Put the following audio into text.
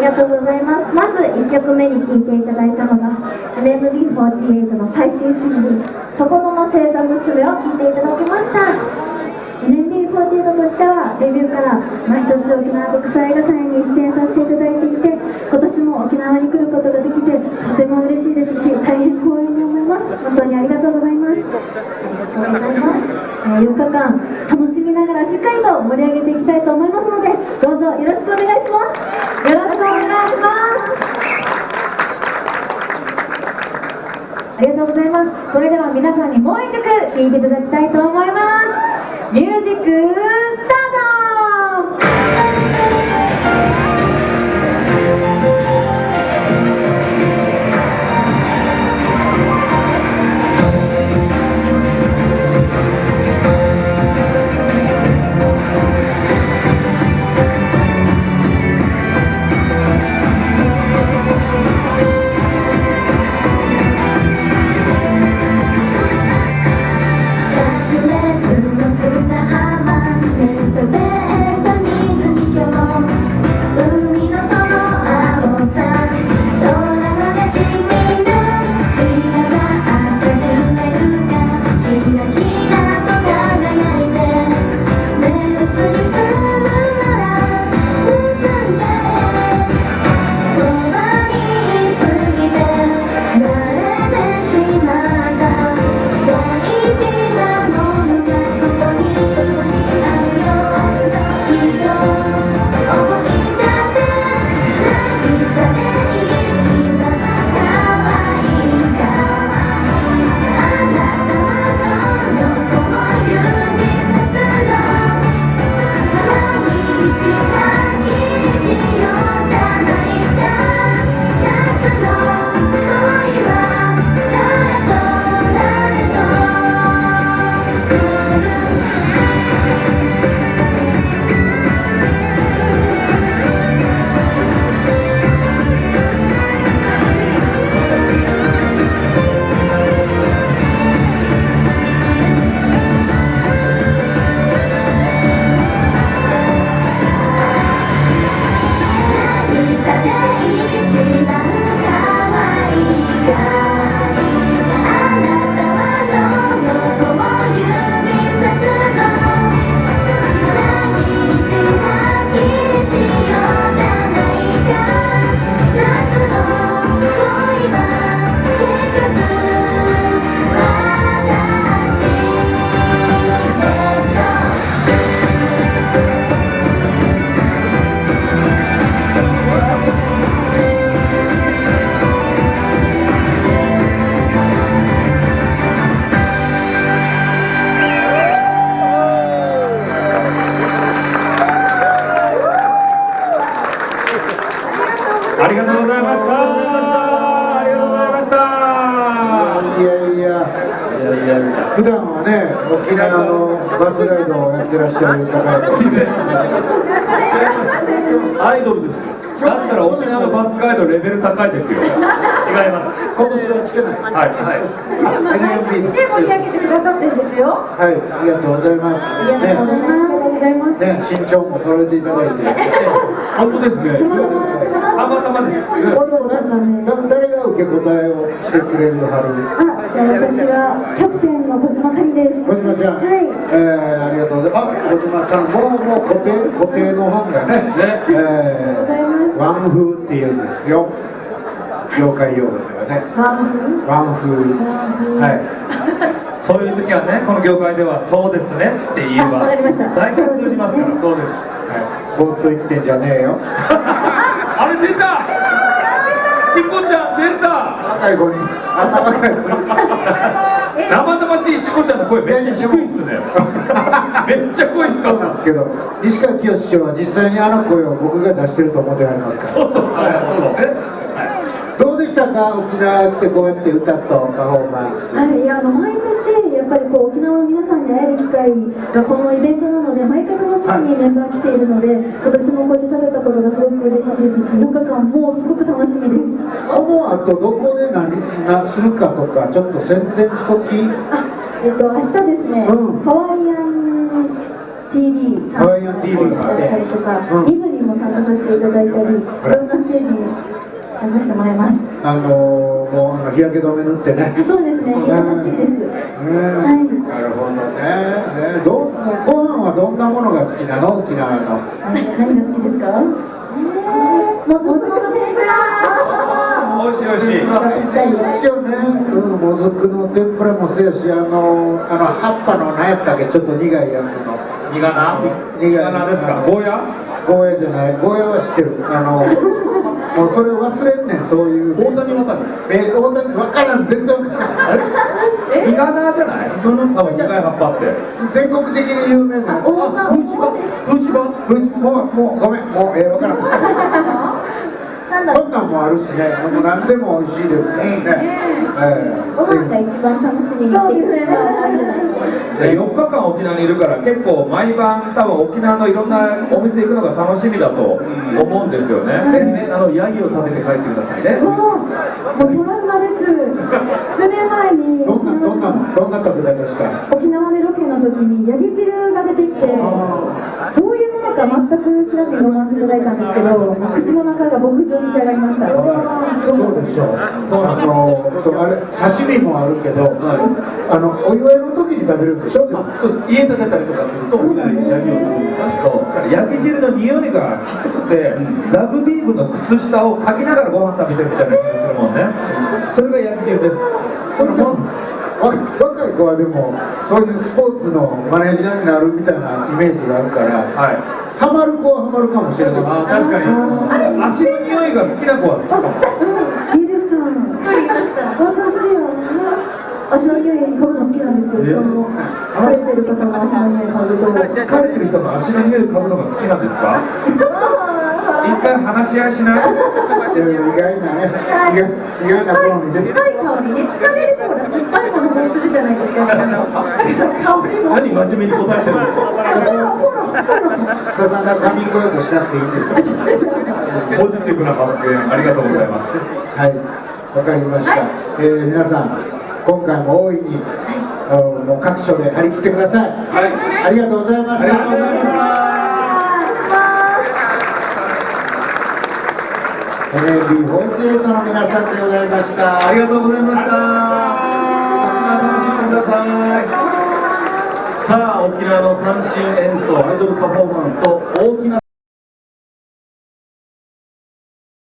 りがとうございます。まず1曲目に聴いていただいたのが NMB48 の最新シングル「床の間星座娘」を聴いていただきました。 NMB48 としてはデビューから毎年沖縄国際映画祭に出演させていただいていて、今年も沖縄に来ることができてとても嬉しいですし、大変光栄に思います。本当にありがとうございます。ありがとうございます。4日間楽しみながらしっかりと盛り上げていきたいと思いますので、どうぞよろしくお願いします。よろしくお願いします。ありがとうございます。それでは皆さんにもう1曲聴いていただきたいと思います。ミュージックスタート。ありがとうございました。ありがとうございました。普段はね、沖縄のバスライドをやってらっしゃる方々アイドルですよ。だったら沖縄のバスガイドレベル高いですよ。違います。今年はつけない。はいはい。来て盛り上げてくださってるんですよ。はい、ありがとうございます。ありがとうございます。ね、身長も揃えていただいて。本当ですね。たまたまです。これは誰が受け答えをしてくれるはる。じゃあ私はキャプテンの小島かりです。小島ちゃん、はい。ありがとうございます。小島さんも固定のファンがね、ワンフーっていうんですよ。業界用語ではね。ワンフー。はい。そういう時はね、この業界ではそうですねって言えば大体通じますから。そうです。ぼーっと言ってんじゃねえよ。あれ出た。チコちゃん出た。若い子に。若い子に。生々しいチコちゃんの声めっちゃ低いっすね。めっちゃ声低い。そうなんですけど、西川きよし師匠は実際にあの声を僕が出してると思ってありますから。そうどうでしたか、沖縄来てこうやって歌とパフォーマンス。はい、毎年やっぱり沖縄の皆さんに会える機会がこのイベントなので、毎回楽しみにメンバー来ているので、今年もこうやって食べたことがすごく嬉しいですし、4日間もうすごく楽しみです。この後どこで何するかとかちょっと宣伝しとき。明日ですね、ハワイアン TV 参加させていただいたりとか、リブにも参加させていただいたり、いろんなステージに出させてもらいます。もう日焼け止め塗ってね。そうですね、みんなバッチリです。はい。なるほどね。ご飯はどんなものが好きなの？沖縄の。何が好きですか？もずくの天ぷら。美味しい美味しい。一応ね、もずくの天ぷらもそうやし、葉っぱの何やったっけ、ちょっと苦いやつの。苦菜ですか？ゴーヤ？ゴーヤじゃない、ゴーヤは知ってる。もうそれを忘れんねん、そういう。大谷わかる？大谷わからん、全然わからん。苦菜じゃない？多分苦い葉っぱって。全国的に有名な。フーチバ？もうごめん、もうわからん。こんなんもあるしね、もう何でも美味しいですからね。ご飯が一番楽しみにしてくれる4日間沖縄にいるから結構毎晩多分沖縄のいろんなお店行くのが楽しみだと思うんですよね。ぜひね、ヤギを食べて帰ってくださいね。もうトラウマです。数年前にどんな食べ方した？沖縄でロケの時にヤギ汁が出てきて、どういうものか全く知らずに飲ませていただいたんですけど、口の中が牧場に仕上がりました。そうでしょう。そうなあれ刺身もあるけど、お祝いの時に食べるんでしょ。家建てたりとかするとみんなでヤギを食べるんですけど、ヤギ汁の匂いがきつくて、ラグビー部の靴下をかきながらご飯食べてるみたいな気がするもんね。それがヤギ汁です。それも若い子はでもそういうスポーツのマネージャーになるみたいなイメージがあるから、ハマる子はハマるかもしれない。確かに足の匂いが好きな子は好きかも。いいですか？一人いました。私は足の匂い嗅ぐの好きなんですよ。しかも疲れてる方の足の匂い嗅ぐと。疲れてる人の足の匂い嗅ぐのが好きなんですか？ちょっと一回話し合いしない？意外なね、意外な好みで。酸っぱい香りね、疲れる方が酸っぱいものがするじゃないですか。香りも。何真面目に答えてるの？ささんがカミングアウトしなくていいんですよ。ポジティブな発言ありがとうございます。はい、わかりました。皆さん、今回も大いにもう各所で張り切ってください。ありがとうございました。NMB48 の皆さんでございました。ありがとうございました。楽しんでください。さあ、沖縄の三振演奏、アイドルパフォーマンスと大きな